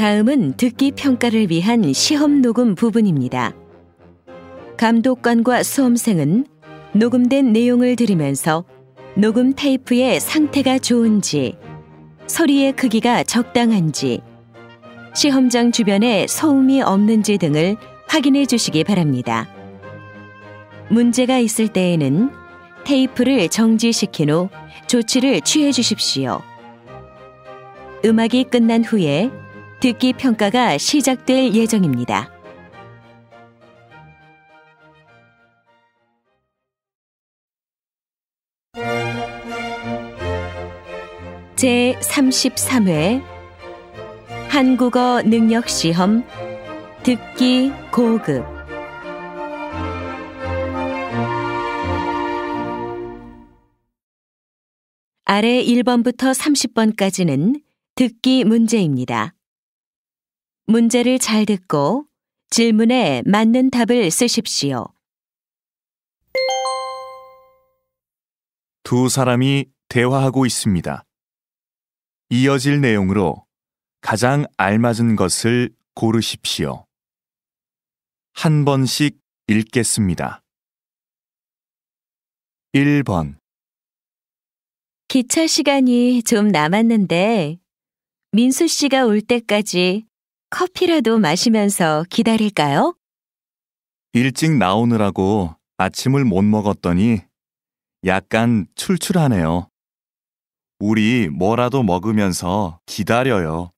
다음은 듣기 평가를 위한 시험 녹음 부분입니다. 감독관과 수험생은 녹음된 내용을 들으면서 녹음 테이프의 상태가 좋은지, 소리의 크기가 적당한지, 시험장 주변에 소음이 없는지 등을 확인해 주시기 바랍니다. 문제가 있을 때에는 테이프를 정지시킨 후 조치를 취해 주십시오. 음악이 끝난 후에 듣기 평가가 시작될 예정입니다. 제33회 한국어 능력시험 듣기 고급 아래 1번부터 30번까지는 듣기 문제입니다. 문제를 잘 듣고 질문에 맞는 답을 쓰십시오. 두 사람이 대화하고 있습니다. 이어질 내용으로 가장 알맞은 것을 고르십시오. 한 번씩 읽겠습니다. 1번. 기차 시간이 좀 남았는데 민수 씨가 올 때까지 커피라도 마시면서 기다릴까요? 일찍 나오느라고 아침을 못 먹었더니 약간 출출하네요. 우리 뭐라도 먹으면서 기다려요.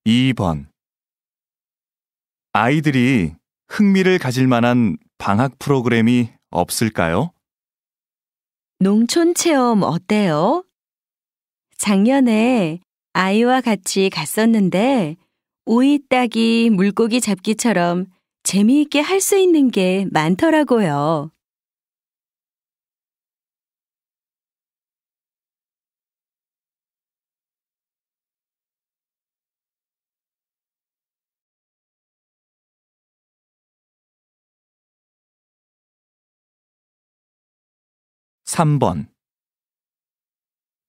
2번. 아이들이 흥미를 가질 만한 방학 프로그램이 없을까요? 농촌 체험 어때요? 작년에 아이와 같이 갔었는데 오이 따기, 물고기 잡기처럼 재미있게 할 수 있는 게 많더라고요. 3번.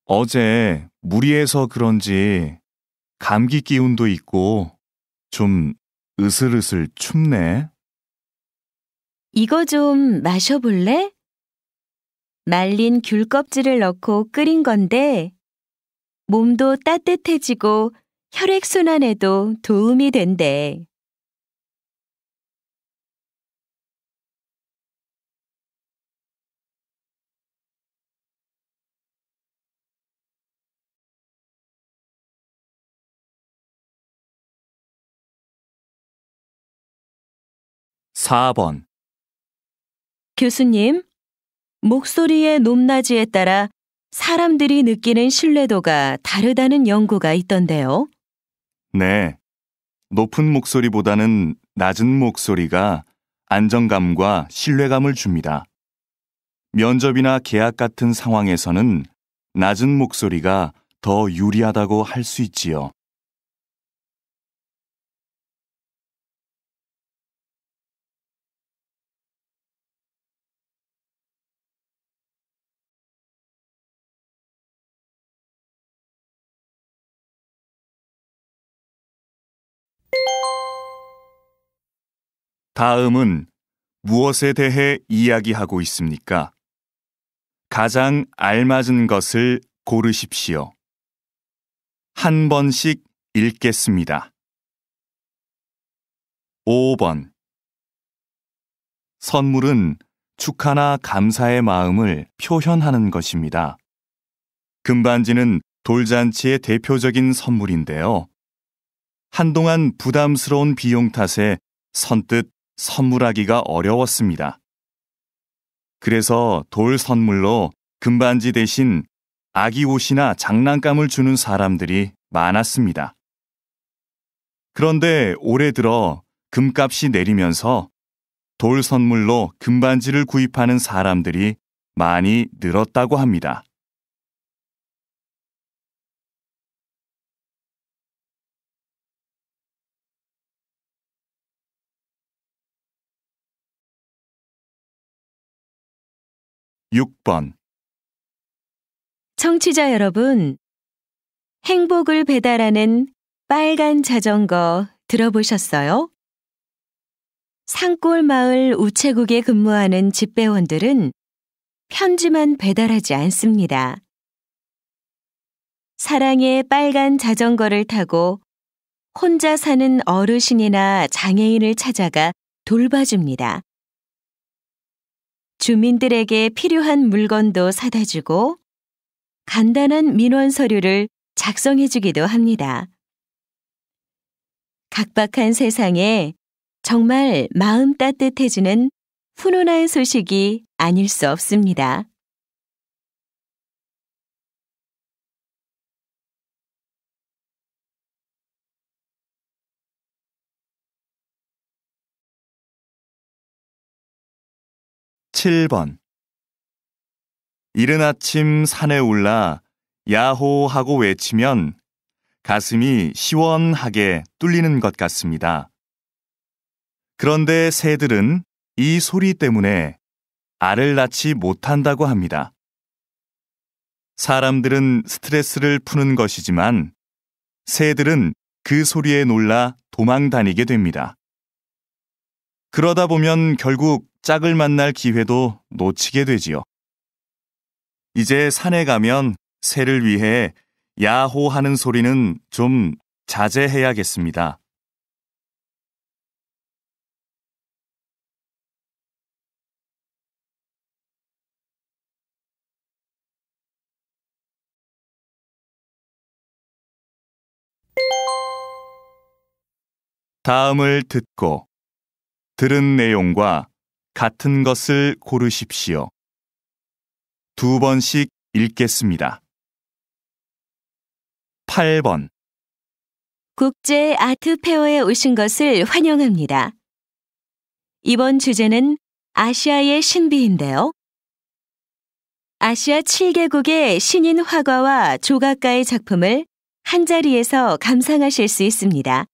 어제 무리해서 그런지 감기 기운도 있고 좀 으슬으슬 춥네. 이거 좀 마셔볼래? 말린 귤 껍질을 넣고 끓인 건데 몸도 따뜻해지고 혈액순환에도 도움이 된대. 4번. 교수님, 목소리의 높낮이에 따라 사람들이 느끼는 신뢰도가 다르다는 연구가 있던데요. 네. 높은 목소리보다는 낮은 목소리가 안정감과 신뢰감을 줍니다. 면접이나 계약 같은 상황에서는 낮은 목소리가 더 유리하다고 할 수 있지요. '다음은 무엇에 대해 이야기하고 있습니까? 가장 알맞은 것을 고르십시오. 한 번씩 읽겠습니다. 5번. 선물은 축하나 감사의 마음을 표현하는 것입니다. 금반지는 돌잔치의 대표적인 선물인데요. 한동안 부담스러운 비용 탓에 선뜻 선물하기가 어려웠습니다. 그래서 돌 선물로 금반지 대신 아기 옷이나 장난감을 주는 사람들이 많았습니다. 그런데 올해 들어 금값이 내리면서 돌 선물로 금반지를 구입하는 사람들이 많이 늘었다고 합니다. 6번. 청취자 여러분, 행복을 배달하는 빨간 자전거 들어보셨어요? 산골 마을 우체국에 근무하는 집배원들은 편지만 배달하지 않습니다. 사랑의 빨간 자전거를 타고 혼자 사는 어르신이나 장애인을 찾아가 돌봐줍니다. 주민들에게 필요한 물건도 사다 주고 간단한 민원 서류를 작성해 주기도 합니다. 각박한 세상에 정말 마음 따뜻해지는 훈훈한 소식이 아닐 수 없습니다. (7번) 이른 아침 산에 올라 야호 하고 외치면 가슴이 시원하게 뚫리는 것 같습니다. 그런데 새들은 이 소리 때문에 알을 낳지 못한다고 합니다. 사람들은 스트레스를 푸는 것이지만 새들은 그 소리에 놀라 도망 다니게 됩니다. 그러다 보면 결국 짝을 만날 기회도 놓치게 되지요. 이제 산에 가면 새를 위해 야호하는 소리는 좀 자제해야겠습니다. 다음을 듣고 들은 내용과 같은 것을 고르십시오. 2번씩 읽겠습니다. 8번. 국제 아트 페어에 오신 것을 환영합니다. 이번 주제는 아시아의 신비인데요. 아시아 7개국의 신인 화가와 조각가의 작품을 한자리에서 감상하실 수 있습니다.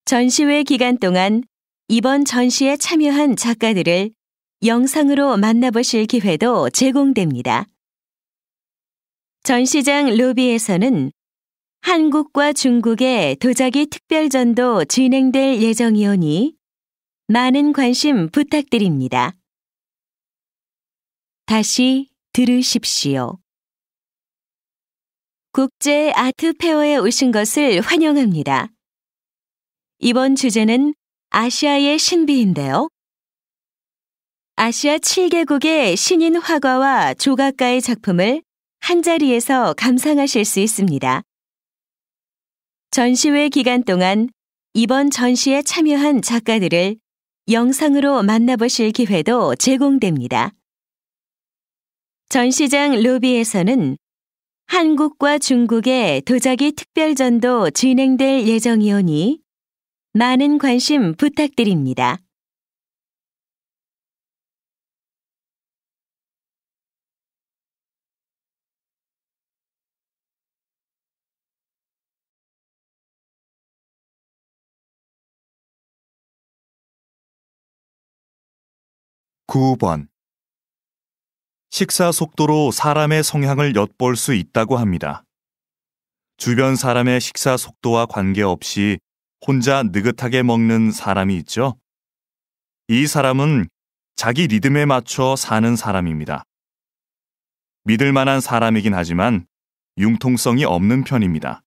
전시회 기간 동안 이번 전시에 참여한 작가들을 영상으로 만나보실 기회도 제공됩니다. 전시장 로비에서는 한국과 중국의 도자기 특별전도 진행될 예정이오니 많은 관심 부탁드립니다. 다시 들으십시오. 국제 아트 페어에 오신 것을 환영합니다. 이번 주제는 아시아의 신비인데요. 아시아 7개국의 신인 화가와 조각가의 작품을 한자리에서 감상하실 수 있습니다. 전시회 기간 동안 이번 전시에 참여한 작가들을 영상으로 만나보실 기회도 제공됩니다. 전시장 로비에서는 한국과 중국의 도자기 특별전도 진행될 예정이오니 많은 관심 부탁드립니다. (9번) 식사 속도로 사람의 성향을 엿볼 수 있다고 합니다. 주변 사람의 식사 속도와 관계없이 혼자 느긋하게 먹는 사람이 있죠. 이 사람은 자기 리듬에 맞춰 사는 사람입니다. 믿을 만한 사람이긴 하지만 융통성이 없는 편입니다.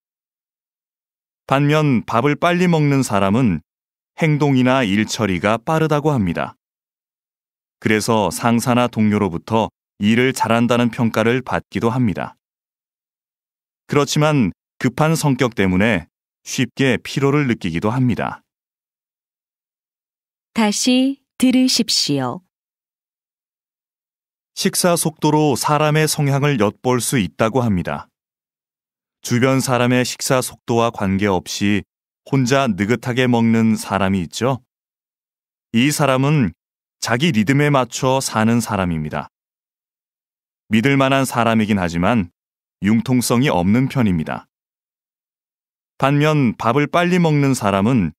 반면 밥을 빨리 먹는 사람은 행동이나 일 처리가 빠르다고 합니다. 그래서 상사나 동료로부터 일을 잘한다는 평가를 받기도 합니다. 그렇지만 급한 성격 때문에 쉽게 피로를 느끼기도 합니다. 다시 들으십시오. 식사 속도로 사람의 성향을 엿볼 수 있다고 합니다. 주변 사람의 식사 속도와 관계없이 혼자 느긋하게 먹는 사람이 있죠. 이 사람은 자기 리듬에 맞춰 사는 사람입니다. 믿을 만한 사람이긴 하지만 융통성이 없는 편입니다. 반면 밥을 빨리 먹는 사람은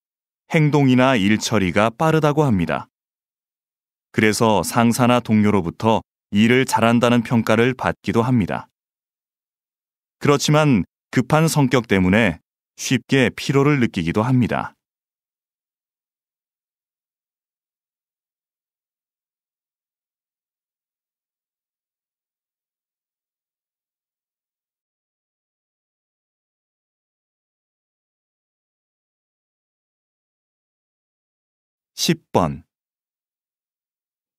행동이나 일 처리가 빠르다고 합니다. 그래서 상사나 동료로부터 일을 잘한다는 평가를 받기도 합니다. 그렇지만 급한 성격 때문에 쉽게 피로를 느끼기도 합니다. (10번)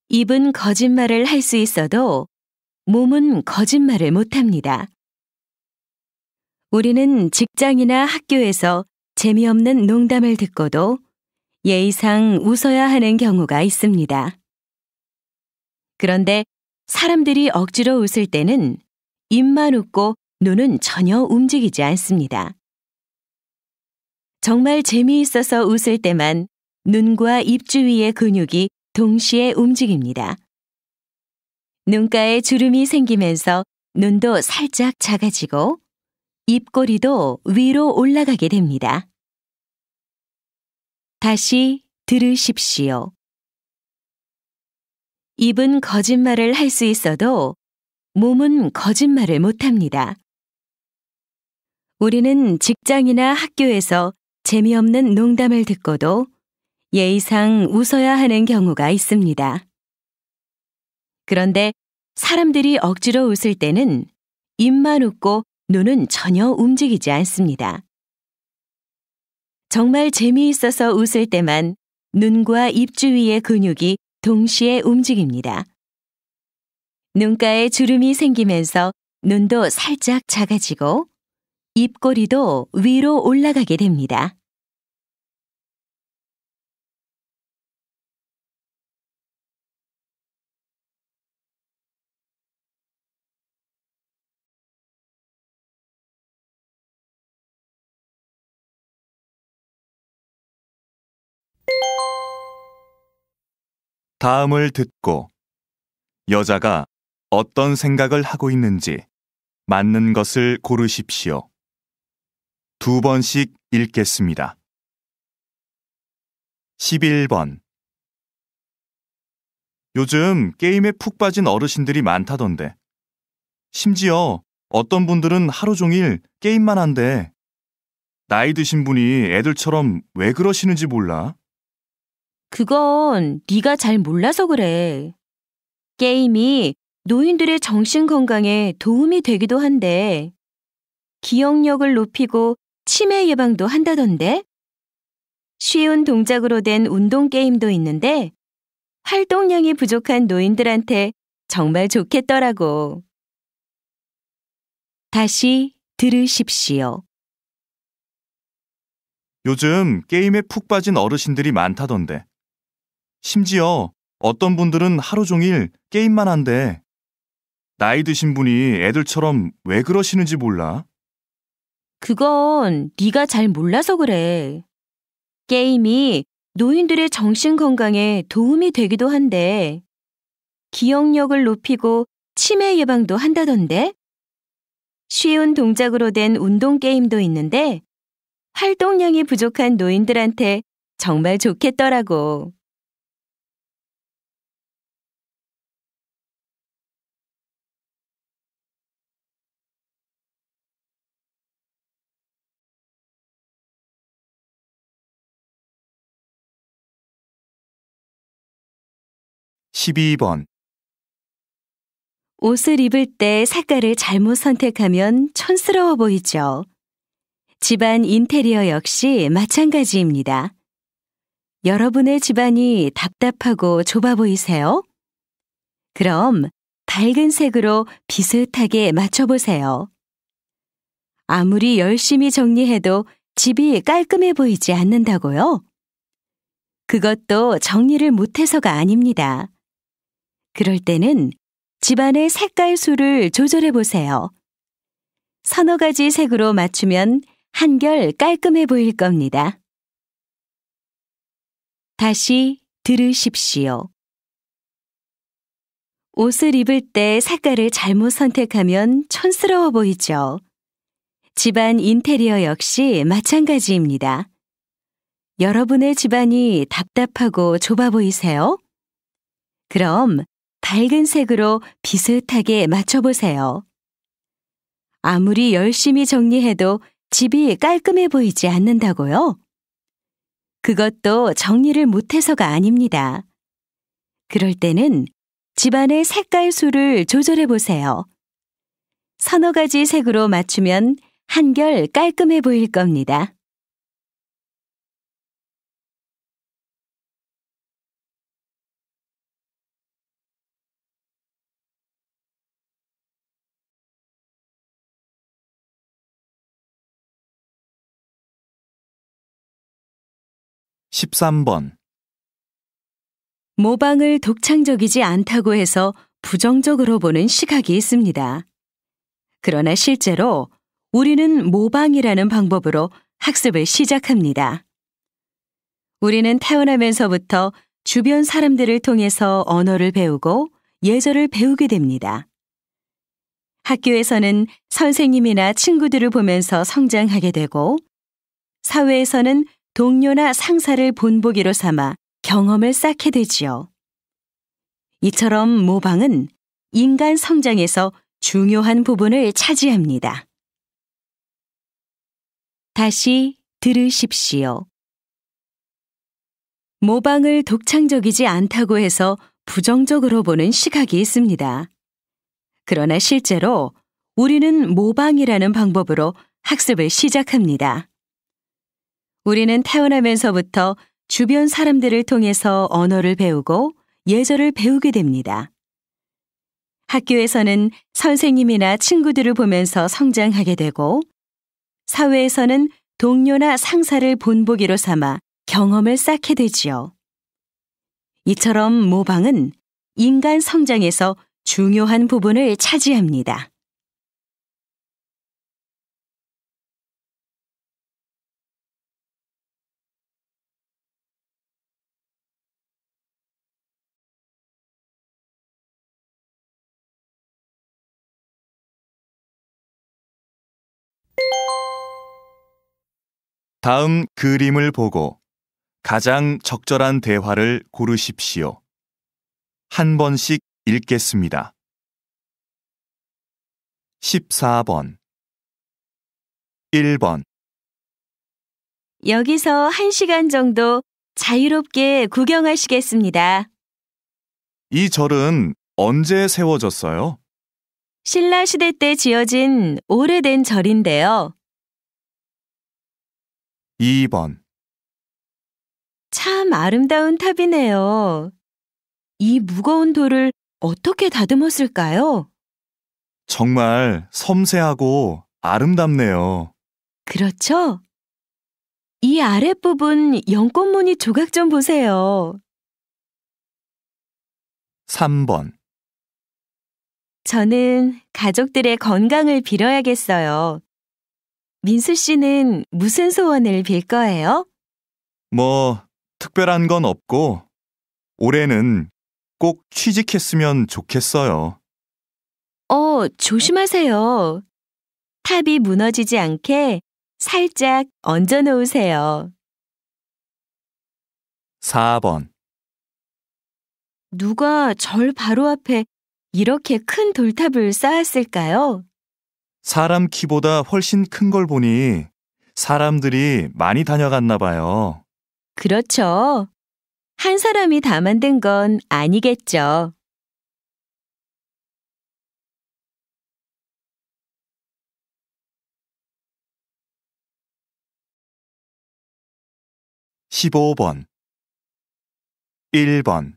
입은 거짓말을 할 수 있어도 몸은 거짓말을 못합니다. 우리는 직장이나 학교에서 재미없는 농담을 듣고도 예의상 웃어야 하는 경우가 있습니다. 그런데 사람들이 억지로 웃을 때는 입만 웃고 눈은 전혀 움직이지 않습니다. 정말 재미있어서 웃을 때만 눈과 입 주위의 근육이 동시에 움직입니다. 눈가에 주름이 생기면서 눈도 살짝 작아지고 입꼬리도 위로 올라가게 됩니다. 다시 들으십시오. 입은 거짓말을 할 수 있어도 몸은 거짓말을 못합니다. 우리는 직장이나 학교에서 재미없는 농담을 듣고도 예의상 웃어야 하는 경우가 있습니다. 그런데 사람들이 억지로 웃을 때는 입만 웃고 눈은 전혀 움직이지 않습니다. 정말 재미있어서 웃을 때만 눈과 입 주위의 근육이 동시에 움직입니다. 눈가에 주름이 생기면서 눈도 살짝 작아지고 입꼬리도 위로 올라가게 됩니다. 다음을 듣고 여자가 어떤 생각을 하고 있는지 맞는 것을 고르십시오. 2번씩 읽겠습니다. 11번 요즘 게임에 푹 빠진 어르신들이 많다던데. 심지어 어떤 분들은 하루 종일 게임만 한대. 나이 드신 분이 애들처럼 왜 그러시는지 몰라? 그건 네가 잘 몰라서 그래. 게임이 노인들의 정신 건강에 도움이 되기도 한데 기억력을 높이고 치매 예방도 한다던데. 쉬운 동작으로 된 운동 게임도 있는데 활동량이 부족한 노인들한테 정말 좋겠더라고. 다시 들으십시오. 요즘 게임에 푹 빠진 어르신들이 많다던데. 심지어 어떤 분들은 하루 종일 게임만 한대. 나이 드신 분이 애들처럼 왜 그러시는지 몰라? 그건 네가 잘 몰라서 그래. 게임이 노인들의 정신 건강에 도움이 되기도 한데 기억력을 높이고 치매 예방도 한다던데. 쉬운 동작으로 된 운동 게임도 있는데 활동량이 부족한 노인들한테 정말 좋겠더라고. (12번) 옷을 입을 때 색깔을 잘못 선택하면 촌스러워 보이죠. 집안 인테리어 역시 마찬가지입니다. 여러분의 집안이 답답하고 좁아 보이세요? 그럼 밝은 색으로 비슷하게 맞춰보세요. 아무리 열심히 정리해도 집이 깔끔해 보이지 않는다고요? 그것도 정리를 못해서가 아닙니다. 그럴 때는 집안의 색깔 수를 조절해 보세요. 서너 가지 색으로 맞추면 한결 깔끔해 보일 겁니다. 다시 들으십시오. 옷을 입을 때 색깔을 잘못 선택하면 촌스러워 보이죠. 집안 인테리어 역시 마찬가지입니다. 여러분의 집안이 답답하고 좁아 보이세요? 그럼 밝은 색으로 비슷하게 맞춰보세요. 아무리 열심히 정리해도 집이 깔끔해 보이지 않는다고요? 그것도 정리를 못해서가 아닙니다. 그럴 때는 집안의 색깔 수를 조절해 보세요. 서너 가지 색으로 맞추면 한결 깔끔해 보일 겁니다. (13번) 모방을 독창적이지 않다고 해서 부정적으로 보는 시각이 있습니다. 그러나 실제로 우리는 모방이라는 방법으로 학습을 시작합니다. 우리는 태어나면서부터 주변 사람들을 통해서 언어를 배우고 예절을 배우게 됩니다. 학교에서는 선생님이나 친구들을 보면서 성장하게 되고, 사회에서는 동료나 상사를 본보기로 삼아 경험을 쌓게 되지요. 이처럼 모방은 인간 성장에서 중요한 부분을 차지합니다. 다시 들으십시오. 모방을 독창적이지 않다고 해서 부정적으로 보는 시각이 있습니다. 그러나 실제로 우리는 모방이라는 방법으로 학습을 시작합니다. 우리는 태어나면서부터 주변 사람들을 통해서 언어를 배우고 예절을 배우게 됩니다. 학교에서는 선생님이나 친구들을 보면서 성장하게 되고, 사회에서는 동료나 상사를 본보기로 삼아 경험을 쌓게 되지요. 이처럼 모방은 인간 성장에서 중요한 부분을 차지합니다. 다음 그림을 보고 가장 적절한 대화를 고르십시오. 한 번씩 읽겠습니다. 14번 1번 여기서 1시간 정도 자유롭게 구경하시겠습니다. 이 절은 언제 세워졌어요? 신라 시대 때 지어진 오래된 절인데요. 2번 참 아름다운 탑이네요. 이 무거운 돌을 어떻게 다듬었을까요? 정말 섬세하고 아름답네요. 그렇죠? 이 아랫부분 연꽃무늬 조각 좀 보세요. 3번 저는 가족들의 건강을 빌어야겠어요. 민수 씨는 무슨 소원을 빌 거예요? 뭐 특별한 건 없고 올해는 꼭 취직했으면 좋겠어요. 조심하세요. 탑이 무너지지 않게 살짝 얹어 놓으세요. 4번 누가 절 바로 앞에 이렇게 큰 돌탑을 쌓았을까요? 사람 키보다 훨씬 큰 걸 보니 사람들이 많이 다녀갔나 봐요. 그렇죠. 한 사람이 다 만든 건 아니겠죠. 15번 1번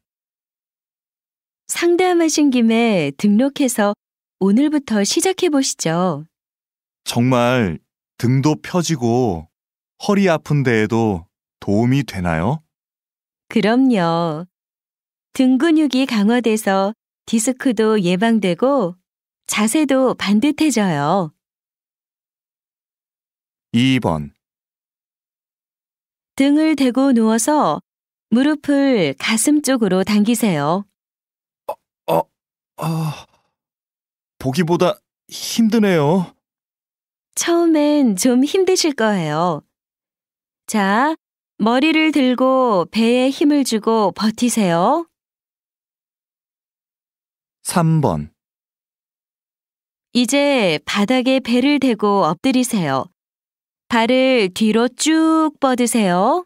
상담하신 김에 등록해서 오늘부터 시작해 보시죠. 정말 등도 펴지고 허리 아픈 데에도 도움이 되나요? 그럼요. 등 근육이 강화돼서 디스크도 예방되고 자세도 반듯해져요. 2번 등을 대고 누워서 무릎을 가슴 쪽으로 당기세요. 보기보다 힘드네요. 처음엔 좀 힘드실 거예요. 자, 머리를 들고 배에 힘을 주고 버티세요. 3번. 이제 바닥에 배를 대고 엎드리세요. 발을 뒤로 쭉 뻗으세요.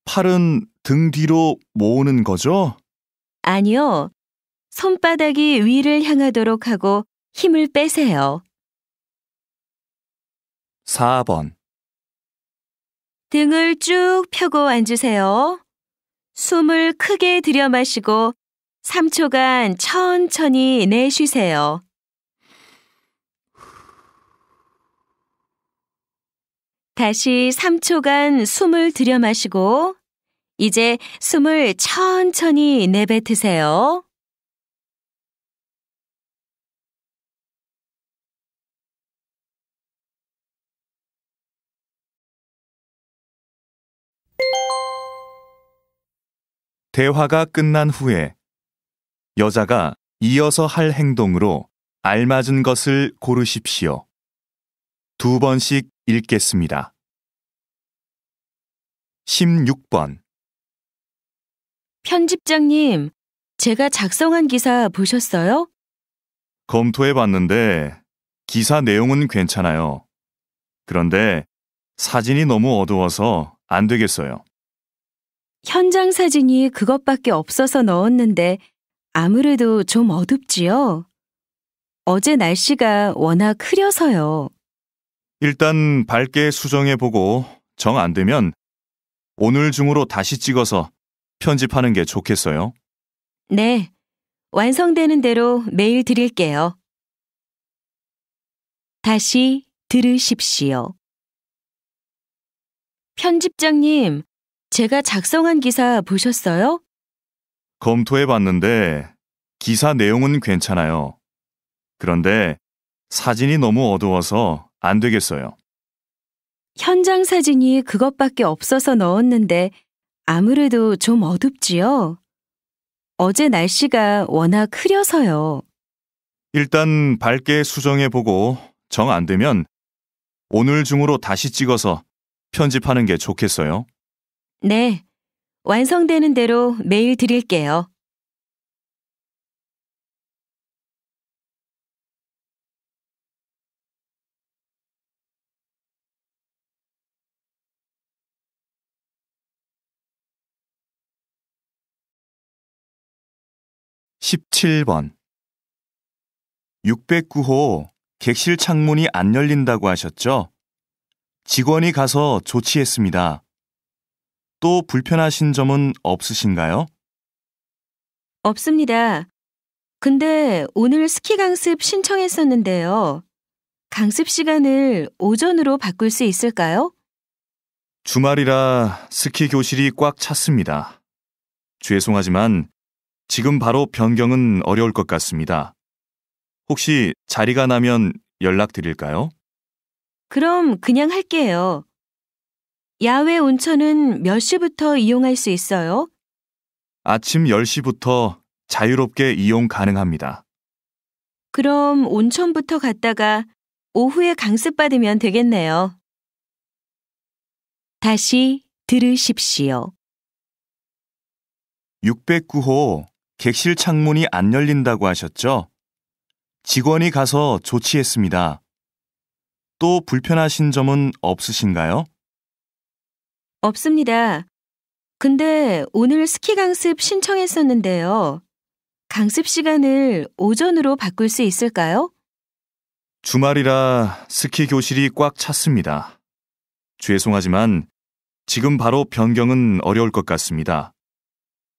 팔은 등 뒤로 모으는 거죠? 아니요. 손바닥이 위를 향하도록 하고 힘을 빼세요. 4번. 등을 쭉 펴고 앉으세요. 숨을 크게 들여 마시고 3초간 천천히 내쉬세요. 다시 3초간 숨을 들여 마시고 이제 숨을 천천히 내뱉으세요. 대화가 끝난 후에 여자가 이어서 할 행동으로 알맞은 것을 고르십시오. 2번씩 읽겠습니다. 16번. 편집장님, 제가 작성한 기사 보셨어요? 검토해 봤는데 기사 내용은 괜찮아요. 그런데 사진이 너무 어두워서 안 되겠어요. 현장 사진이 그것밖에 없어서 넣었는데 아무래도 좀 어둡지요? 어제 날씨가 워낙 흐려서요. 일단 밝게 수정해 보고 정 안 되면 오늘 중으로 다시 찍어서 편집하는 게 좋겠어요. 네, 완성되는 대로 메일 드릴게요. 다시 들으십시오. 편집장님, 제가 작성한 기사 보셨어요? 검토해 봤는데 기사 내용은 괜찮아요. 그런데 사진이 너무 어두워서 안 되겠어요. 현장 사진이 그것밖에 없어서 넣었는데 아무래도 좀 어둡지요? 어제 날씨가 워낙 흐려서요. 일단 밝게 수정해 보고 정 안 되면 오늘 중으로 다시 찍어서 편집하는 게 좋겠어요. 네, 완성되는 대로 메일 드릴게요. (17번) 609호 객실 창문이 안 열린다고 하셨죠? 직원이 가서 조치했습니다. 또 불편하신 점은 없으신가요? 없습니다. 근데 오늘 스키 강습 신청했었는데요. 강습 시간을 오전으로 바꿀 수 있을까요? 주말이라 스키 교실이 꽉 찼습니다. 죄송하지만 지금 바로 변경은 어려울 것 같습니다. 혹시 자리가 나면 연락드릴까요? 그럼 그냥 할게요. 야외 온천은 몇 시부터 이용할 수 있어요? 아침 10시부터 자유롭게 이용 가능합니다. 그럼 온천부터 갔다가 오후에 강습 받으면 되겠네요. 다시 들으십시오. 609호 객실 창문이 안 열린다고 하셨죠? 직원이 가서 조치했습니다. 또 불편하신 점은 없으신가요? 없습니다. 근데 오늘 스키 강습 신청했었는데요. 강습 시간을 오전으로 바꿀 수 있을까요? 주말이라 스키 교실이 꽉 찼습니다. 죄송하지만 지금 바로 변경은 어려울 것 같습니다.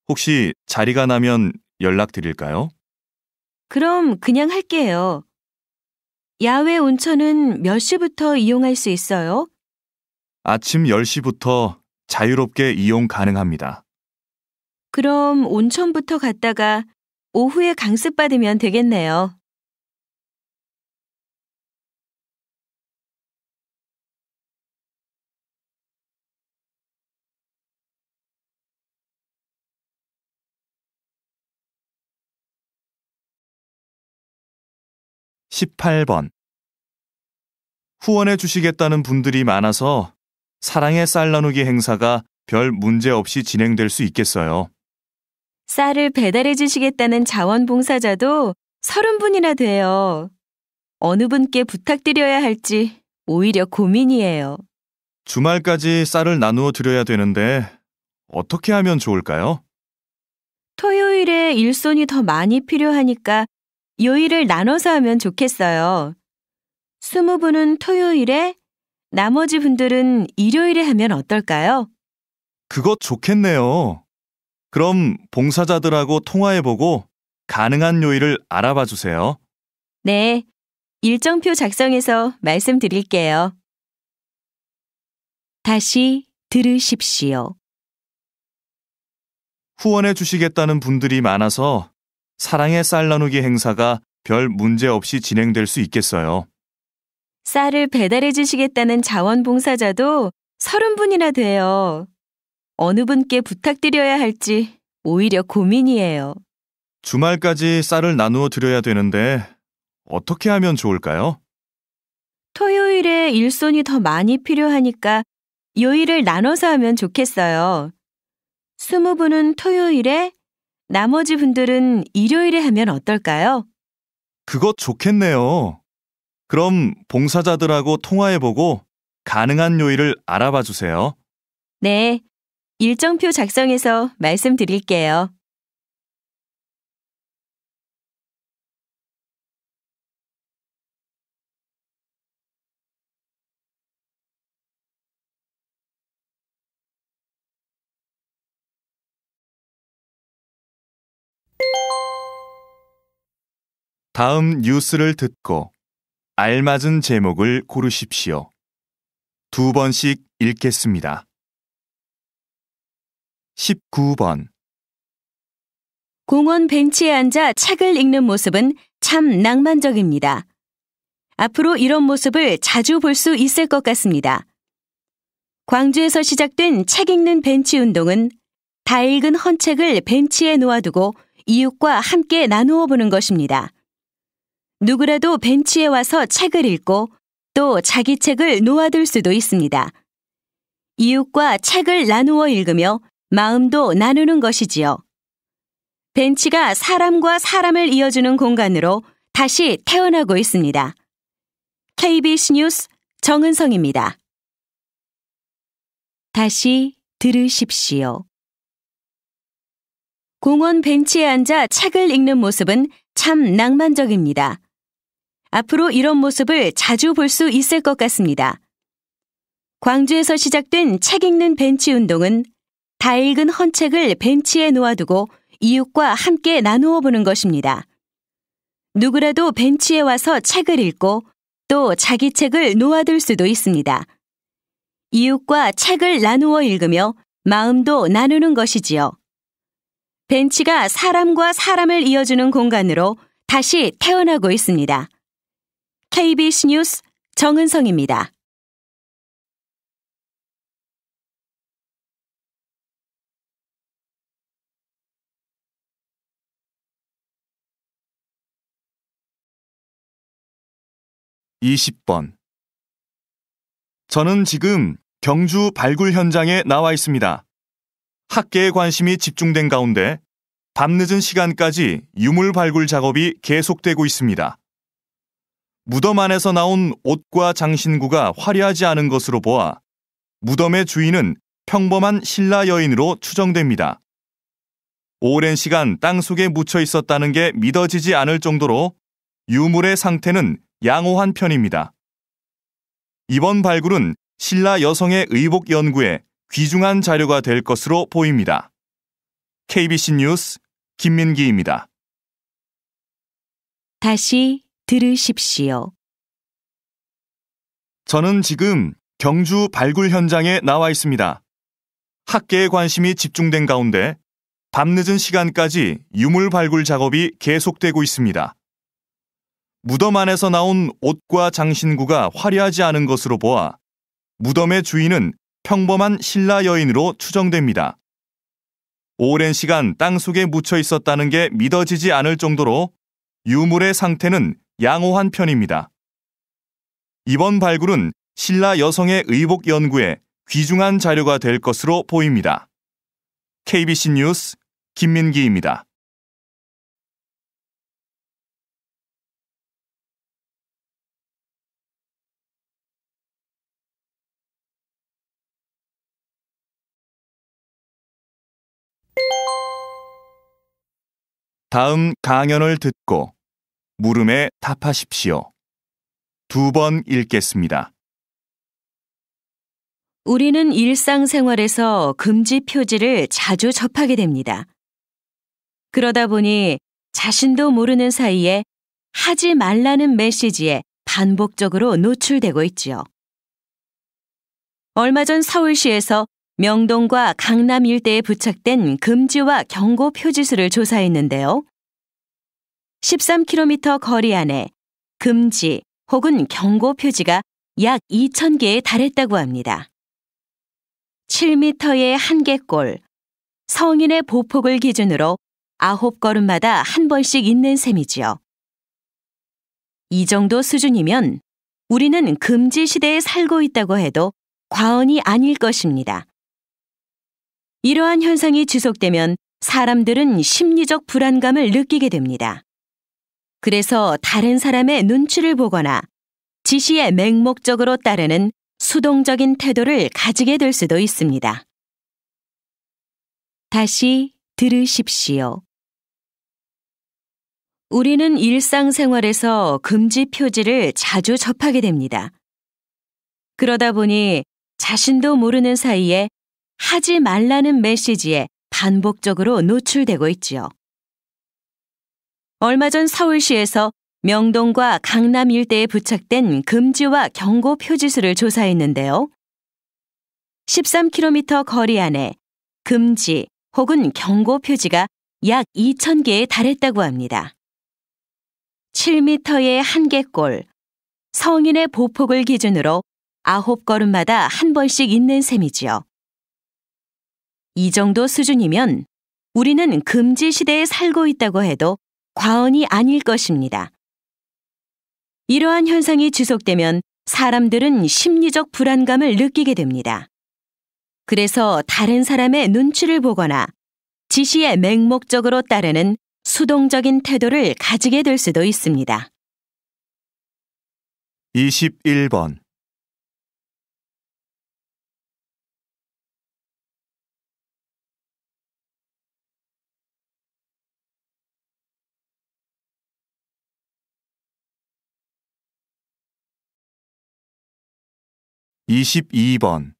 혹시 자리가 나면 연락드릴까요? 그럼 그냥 할게요. 야외 온천은 몇 시부터 이용할 수 있어요? 아침 10시부터 자유롭게 이용 가능합니다. 그럼 온천부터 갔다가 오후에 강습 받으면 되겠네요. (18번) 후원해 주시겠다는 분들이 많아서 사랑의 쌀 나누기 행사가 별 문제 없이 진행될 수 있겠어요. 쌀을 배달해 주시겠다는 자원봉사자도 30분이나 돼요. 어느 분께 부탁드려야 할지 오히려 고민이에요. 주말까지 쌀을 나누어 드려야 되는데 어떻게 하면 좋을까요? 토요일에 일손이 더 많이 필요하니까 요일을 나눠서 하면 좋겠어요. 20분은 토요일에, 나머지 분들은 일요일에 하면 어떨까요? 그것 좋겠네요. 그럼 봉사자들하고 통화해보고 가능한 요일을 알아봐 주세요. 네, 일정표 작성해서 말씀드릴게요. 다시 들으십시오. 후원해 주시겠다는 분들이 많아서 사랑의 쌀 나누기 행사가 별 문제 없이 진행될 수 있겠어요. 쌀을 배달해 주시겠다는 자원봉사자도 30분이나 돼요. 어느 분께 부탁드려야 할지 오히려 고민이에요. 주말까지 쌀을 나누어 드려야 되는데 어떻게 하면 좋을까요? 토요일에 일손이 더 많이 필요하니까 요일을 나눠서 하면 좋겠어요. 20분은 토요일에, 나머지 분들은 일요일에 하면 어떨까요? 그것 좋겠네요. 그럼 봉사자들하고 통화해보고 가능한 요일을 알아봐 주세요. 네, 일정표 작성해서 말씀드릴게요. 다음 뉴스를 듣고 알맞은 제목을 고르십시오. 2번씩 읽겠습니다. 19번. 공원 벤치에 앉아 책을 읽는 모습은 참 낭만적입니다. 앞으로 이런 모습을 자주 볼 수 있을 것 같습니다. 광주에서 시작된 책 읽는 벤치 운동은 다 읽은 헌 책을 벤치에 놓아두고 이웃과 함께 나누어 보는 것입니다. 누구라도 벤치에 와서 책을 읽고 또 자기 책을 놓아둘 수도 있습니다. 이웃과 책을 나누어 읽으며 마음도 나누는 것이지요. 벤치가 사람과 사람을 이어주는 공간으로 다시 태어나고 있습니다. KBS 뉴스 정은성입니다. 다시 들으십시오. 공원 벤치에 앉아 책을 읽는 모습은 참 낭만적입니다. 앞으로 이런 모습을 자주 볼 수 있을 것 같습니다. 광주에서 시작된 책 읽는 벤치 운동은 다 읽은 헌 책을 벤치에 놓아두고 이웃과 함께 나누어 보는 것입니다. 누구라도 벤치에 와서 책을 읽고 또 자기 책을 놓아둘 수도 있습니다. 이웃과 책을 나누어 읽으며 마음도 나누는 것이지요. 벤치가 사람과 사람을 이어주는 공간으로 다시 태어나고 있습니다. KBS 뉴스 정은성입니다. 20번. 저는 지금 경주 발굴 현장에 나와 있습니다. 학계의 관심이 집중된 가운데 밤늦은 시간까지 유물 발굴 작업이 계속되고 있습니다. 무덤 안에서 나온 옷과 장신구가 화려하지 않은 것으로 보아 무덤의 주인은 평범한 신라 여인으로 추정됩니다. 오랜 시간 땅속에 묻혀 있었다는 게 믿어지지 않을 정도로 유물의 상태는 양호한 편입니다. 이번 발굴은 신라 여성의 의복 연구에 귀중한 자료가 될 것으로 보입니다. KBC 뉴스 김민기입니다. 다시 들으십시오. 저는 지금 경주 발굴 현장에 나와 있습니다. 학계의 관심이 집중된 가운데 밤늦은 시간까지 유물 발굴 작업이 계속되고 있습니다. 무덤 안에서 나온 옷과 장신구가 화려하지 않은 것으로 보아 무덤의 주인은 평범한 신라 여인으로 추정됩니다. 오랜 시간 땅속에 묻혀 있었다는 게 믿어지지 않을 정도로 유물의 상태는 양호한 편입니다. 이번 발굴은 신라 여성의 의복 연구에 귀중한 자료가 될 것으로 보입니다. KBC 뉴스 김민기입니다. 다음 강연을 듣고 물음에 답하십시오. 2번 읽겠습니다. 우리는 일상생활에서 금지 표지를 자주 접하게 됩니다. 그러다 보니 자신도 모르는 사이에 하지 말라는 메시지에 반복적으로 노출되고 있지요. 얼마 전 서울시에서 명동과 강남 일대에 부착된 금지와 경고 표지수를 조사했는데요. 13km 거리 안에 금지 혹은 경고 표지가 약 2,000개에 달했다고 합니다. 7m의 한개꼴, 성인의 보폭을 기준으로 9걸음마다 한 번씩 있는 셈이지요. 이 정도 수준이면 우리는 금지 시대에 살고 있다고 해도 과언이 아닐 것입니다. 이러한 현상이 지속되면 사람들은 심리적 불안감을 느끼게 됩니다. 그래서 다른 사람의 눈치를 보거나 지시에 맹목적으로 따르는 수동적인 태도를 가지게 될 수도 있습니다. 다시 들으십시오. 우리는 일상생활에서 금지 표지를 자주 접하게 됩니다. 그러다 보니 자신도 모르는 사이에 하지 말라는 메시지에 반복적으로 노출되고 있지요. 얼마 전 서울시에서 명동과 강남 일대에 부착된 금지와 경고 표지수를 조사했는데요. 13km 거리 안에 금지 혹은 경고 표지가 약 2,000개에 달했다고 합니다. 7m의 한개꼴, 성인의 보폭을 기준으로 9걸음마다 한 번씩 있는 셈이지요. 이 정도 수준이면 우리는 금지 시대에 살고 있다고 해도 과언이 아닐 것입니다. 이러한 현상이 지속되면 사람들은 심리적 불안감을 느끼게 됩니다. 그래서 다른 사람의 눈치를 보거나 지시에 맹목적으로 따르는 수동적인 태도를 가지게 될 수도 있습니다. 21번 22번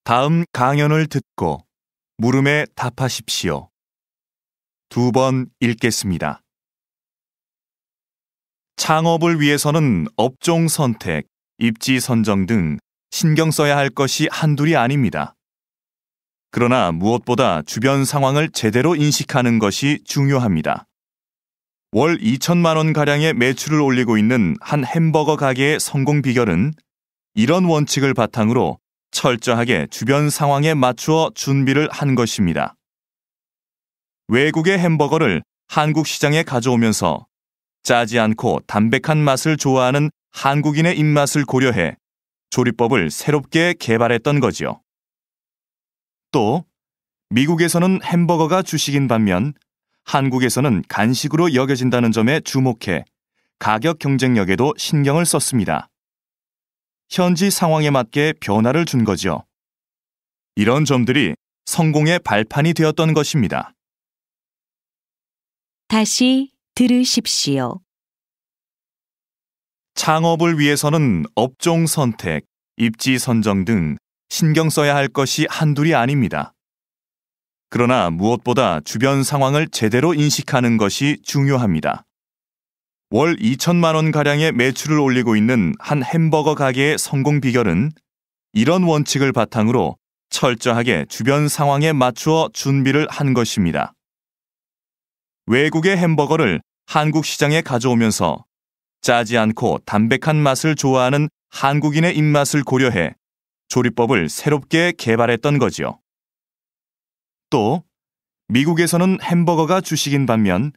다음 강연을 듣고 물음에 답하십시오. 2번 읽겠습니다. 창업을 위해서는 업종 선택, 입지 선정 등 신경 써야 할 것이 한둘이 아닙니다. 그러나 무엇보다 주변 상황을 제대로 인식하는 것이 중요합니다. 월 2천만 원가량의 매출을 올리고 있는 한 햄버거 가게의 성공 비결은 이런 원칙을 바탕으로 철저하게 주변 상황에 맞추어 준비를 한 것입니다. 외국의 햄버거를 한국 시장에 가져오면서 짜지 않고 담백한 맛을 좋아하는 한국인의 입맛을 고려해 조리법을 새롭게 개발했던 거지요. 또 미국에서는 햄버거가 주식인 반면 한국에서는 간식으로 여겨진다는 점에 주목해 가격 경쟁력에도 신경을 썼습니다. 현지 상황에 맞게 변화를 준 거죠. 이런 점들이 성공의 발판이 되었던 것입니다. 다시 들으십시오. 창업을 위해서는 업종 선택, 입지 선정 등 신경 써야 할 것이 한둘이 아닙니다. 그러나 무엇보다 주변 상황을 제대로 인식하는 것이 중요합니다. 월 2천만 원가량의 매출을 올리고 있는 한 햄버거 가게의 성공 비결은 이런 원칙을 바탕으로 철저하게 주변 상황에 맞추어 준비를 한 것입니다. 외국의 햄버거를 한국 시장에 가져오면서 짜지 않고 담백한 맛을 좋아하는 한국인의 입맛을 고려해 조리법을 새롭게 개발했던 거지요. 또 미국에서는 햄버거가 주식인 반면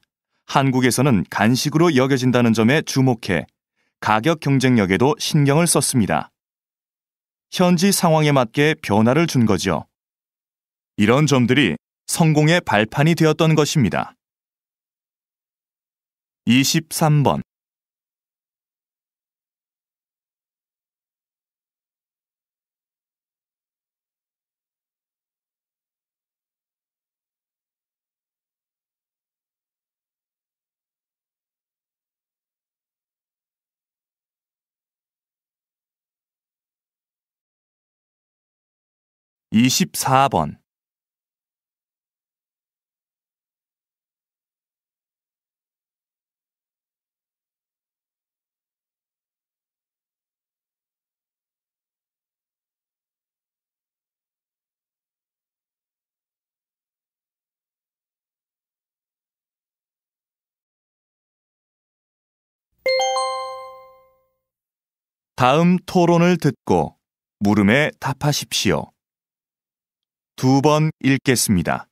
한국에서는 간식으로 여겨진다는 점에 주목해 가격 경쟁력에도 신경을 썼습니다. 현지 상황에 맞게 변화를 준 거죠. 이런 점들이 성공의 발판이 되었던 것입니다. 23번. 이십사 번. 다음 토론을 듣고 물음에 답하십시오. 2번 읽겠습니다.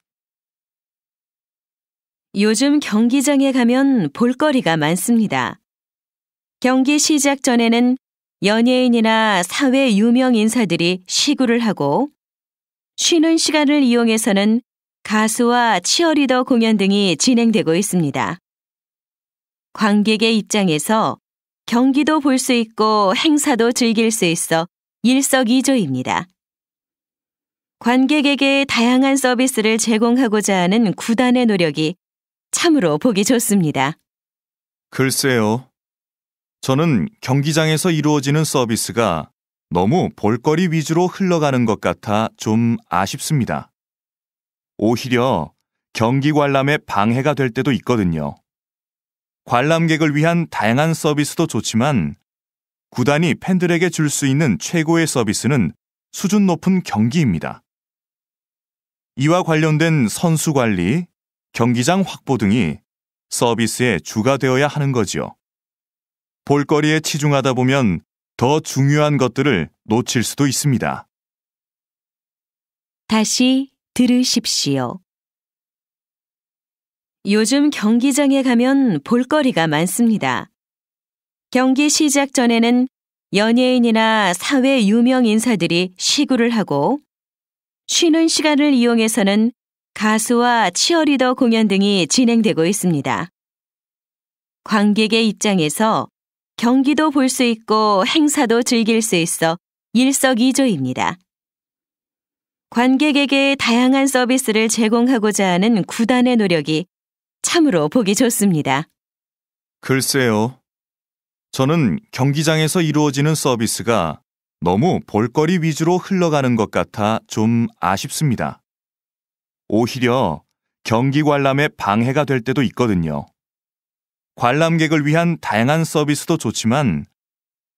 요즘 경기장에 가면 볼거리가 많습니다. 경기 시작 전에는 연예인이나 사회 유명 인사들이 시구를 하고 쉬는 시간을 이용해서는 가수와 치어리더 공연 등이 진행되고 있습니다. 관객의 입장에서 경기도 볼 수 있고 행사도 즐길 수 있어 일석이조입니다. 관객에게 다양한 서비스를 제공하고자 하는 구단의 노력이 참으로 보기 좋습니다. 글쎄요. 저는 경기장에서 이루어지는 서비스가 너무 볼거리 위주로 흘러가는 것 같아 좀 아쉽습니다. 오히려 경기 관람에 방해가 될 때도 있거든요. 관람객을 위한 다양한 서비스도 좋지만 구단이 팬들에게 줄 수 있는 최고의 서비스는 수준 높은 경기입니다. 이와 관련된 선수 관리, 경기장 확보 등이 서비스의 주가 되어야 하는 거지요. 볼거리에 치중하다 보면 더 중요한 것들을 놓칠 수도 있습니다. 다시 들으십시오. 요즘 경기장에 가면 볼거리가 많습니다. 경기 시작 전에는 연예인이나 사회 유명 인사들이 시구를 하고 쉬는 시간을 이용해서는 가수와 치어리더 공연 등이 진행되고 있습니다. 관객의 입장에서 경기도 볼 수 있고 행사도 즐길 수 있어 일석이조입니다. 관객에게 다양한 서비스를 제공하고자 하는 구단의 노력이 참으로 보기 좋습니다. 글쎄요. 저는 경기장에서 이루어지는 서비스가 너무 볼거리 위주로 흘러가는 것 같아 좀 아쉽습니다. 오히려 경기 관람에 방해가 될 때도 있거든요. 관람객을 위한 다양한 서비스도 좋지만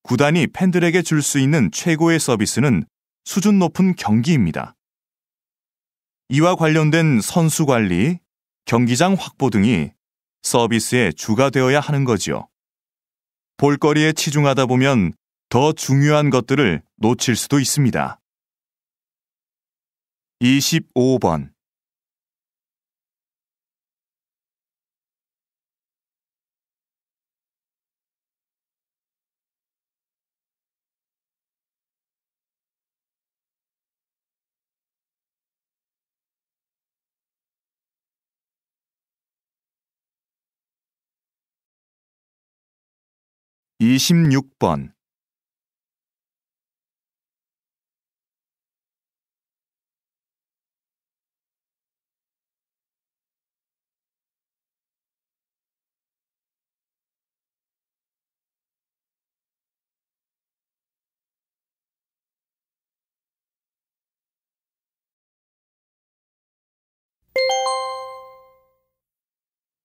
구단이 팬들에게 줄 수 있는 최고의 서비스는 수준 높은 경기입니다. 이와 관련된 선수 관리, 경기장 확보 등이 서비스의 주가 되어야 하는 거지요. 볼거리에 치중하다 보면 더 중요한 것들을 놓칠 수도 있습니다. 25번. 이십육 번.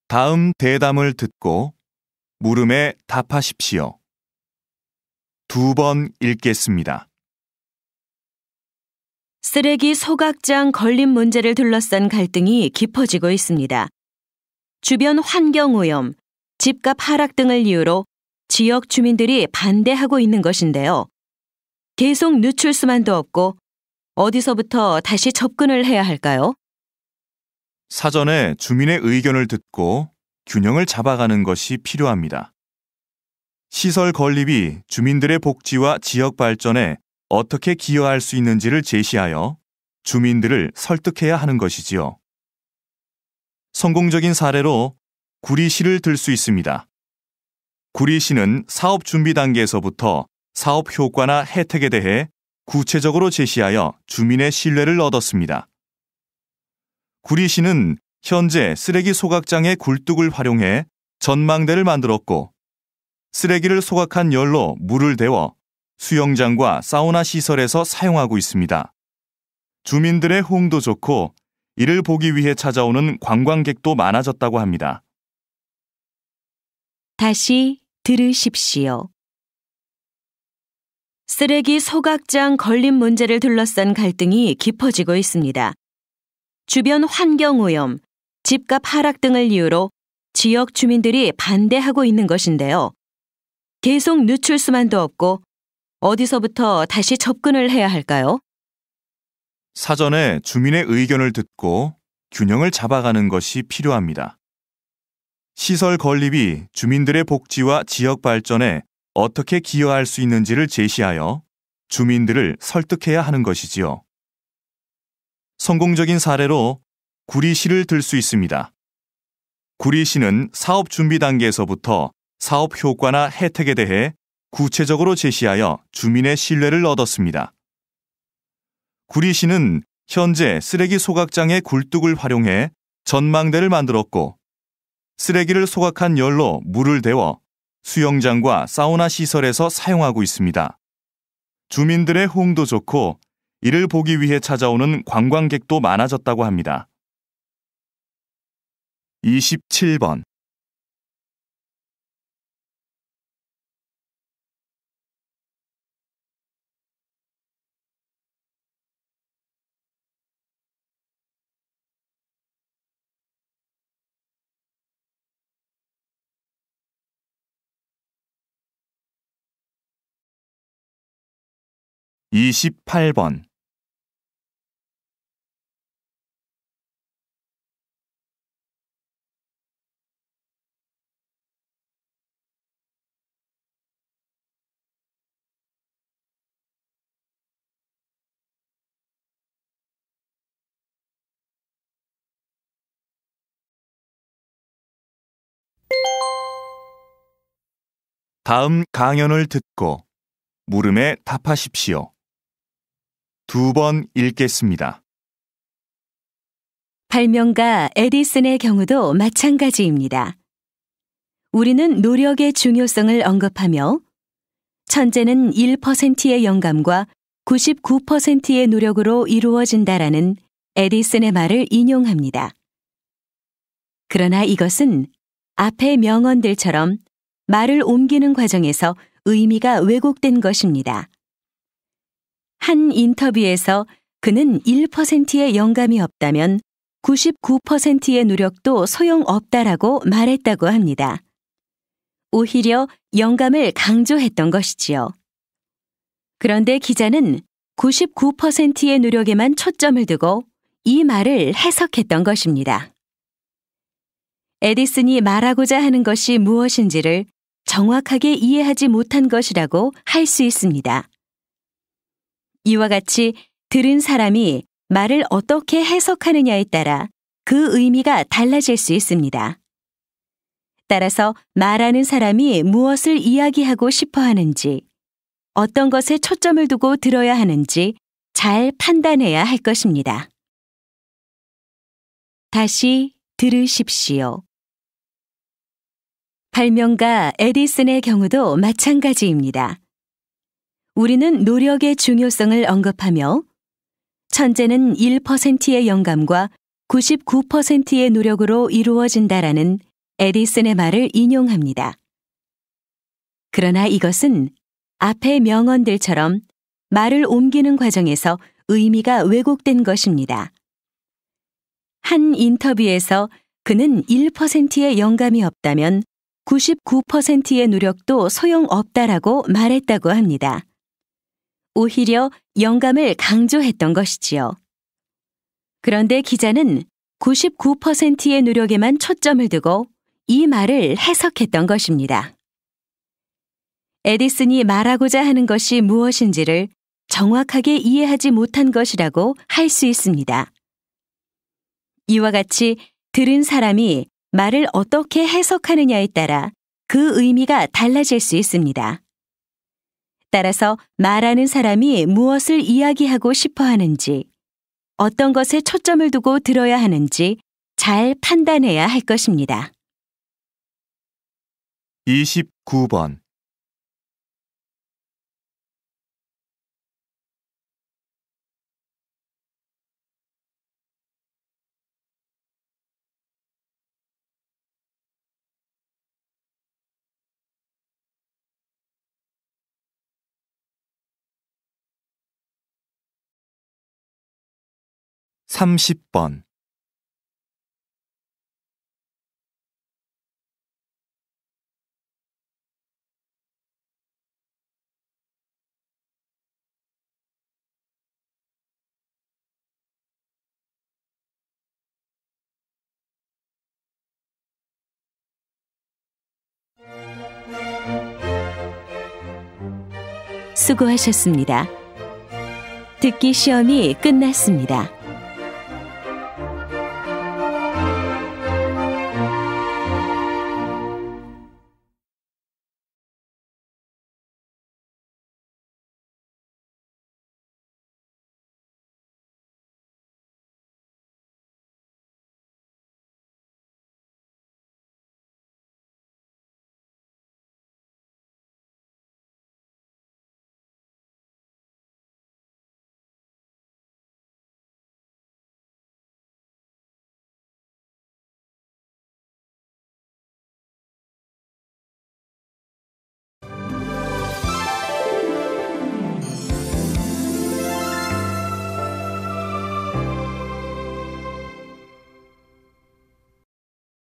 다음 대담을 듣고 물음에 답하십시오. 2번 읽겠습니다. 쓰레기 소각장 건립 문제를 둘러싼 갈등이 깊어지고 있습니다. 주변 환경오염, 집값 하락 등을 이유로 지역 주민들이 반대하고 있는 것인데요. 계속 늦출 수만도 없고 어디서부터 다시 접근을 해야 할까요? 사전에 주민의 의견을 듣고 균형을 잡아가는 것이 필요합니다. 시설 건립이 주민들의 복지와 지역 발전에 어떻게 기여할 수 있는지를 제시하여 주민들을 설득해야 하는 것이지요. 성공적인 사례로 구리시를 들 수 있습니다. 구리시는 사업 준비 단계에서부터 사업 효과나 혜택에 대해 구체적으로 제시하여 주민의 신뢰를 얻었습니다. 구리시는 현재 쓰레기 소각장의 굴뚝을 활용해 전망대를 만들었고, 쓰레기를 소각한 열로 물을 데워 수영장과 사우나 시설에서 사용하고 있습니다. 주민들의 호응도 좋고 이를 보기 위해 찾아오는 관광객도 많아졌다고 합니다. 다시 들으십시오. 쓰레기 소각장 건립 문제를 둘러싼 갈등이 깊어지고 있습니다. 주변 환경오염, 집값 하락 등을 이유로 지역 주민들이 반대하고 있는 것인데요. 계속 늦출 수만도 없고 어디서부터 다시 접근을 해야 할까요? 사전에 주민의 의견을 듣고 균형을 잡아가는 것이 필요합니다. 시설 건립이 주민들의 복지와 지역 발전에 어떻게 기여할 수 있는지를 제시하여 주민들을 설득해야 하는 것이지요. 성공적인 사례로 구리시를 들 수 있습니다. 구리시는 사업 준비 단계에서부터 사업 효과나 혜택에 대해 구체적으로 제시하여 주민의 신뢰를 얻었습니다. 구리시는 현재 쓰레기 소각장의 굴뚝을 활용해 전망대를 만들었고, 쓰레기를 소각한 열로 물을 데워 수영장과 사우나 시설에서 사용하고 있습니다. 주민들의 호응도 좋고 이를 보기 위해 찾아오는 관광객도 많아졌다고 합니다. 27번. (28번) 다음 강연을 듣고 물음에 답하십시오. 2번 읽겠습니다. 발명가 에디슨의 경우도 마찬가지입니다. 우리는 노력의 중요성을 언급하며 천재는 1%의 영감과 99%의 노력으로 이루어진다라는 에디슨의 말을 인용합니다. 그러나 이것은 앞의 명언들처럼 말을 옮기는 과정에서 의미가 왜곡된 것입니다. 한 인터뷰에서 그는 1%의 영감이 없다면 99%의 노력도 소용없다라고 말했다고 합니다. 오히려 영감을 강조했던 것이지요. 그런데 기자는 99%의 노력에만 초점을 두고 이 말을 해석했던 것입니다. 에디슨이 말하고자 하는 것이 무엇인지를 정확하게 이해하지 못한 것이라고 할 수 있습니다. 이와 같이 들은 사람이 말을 어떻게 해석하느냐에 따라 그 의미가 달라질 수 있습니다. 따라서 말하는 사람이 무엇을 이야기하고 싶어 하는지, 어떤 것에 초점을 두고 들어야 하는지 잘 판단해야 할 것입니다. 다시 들으십시오. 발명가 에디슨의 경우도 마찬가지입니다. 우리는 노력의 중요성을 언급하며 천재는 1%의 영감과 99%의 노력으로 이루어진다라는 에디슨의 말을 인용합니다. 그러나 이것은 앞의 명언들처럼 말을 옮기는 과정에서 의미가 왜곡된 것입니다. 한 인터뷰에서 그는 1%의 영감이 없다면 99%의 노력도 소용없다라고 말했다고 합니다. 오히려 영감을 강조했던 것이지요. 그런데 기자는 99%의 노력에만 초점을 두고 이 말을 해석했던 것입니다. 에디슨이 말하고자 하는 것이 무엇인지를 정확하게 이해하지 못한 것이라고 할 수 있습니다. 이와 같이 들은 사람이 말을 어떻게 해석하느냐에 따라 그 의미가 달라질 수 있습니다. 따라서 말하는 사람이 무엇을 이야기하고 싶어 하는지, 어떤 것에 초점을 두고 들어야 하는지 잘 판단해야 할 것입니다. 29번. (30번) 수고하셨습니다. 듣기 시험이 끝났습니다.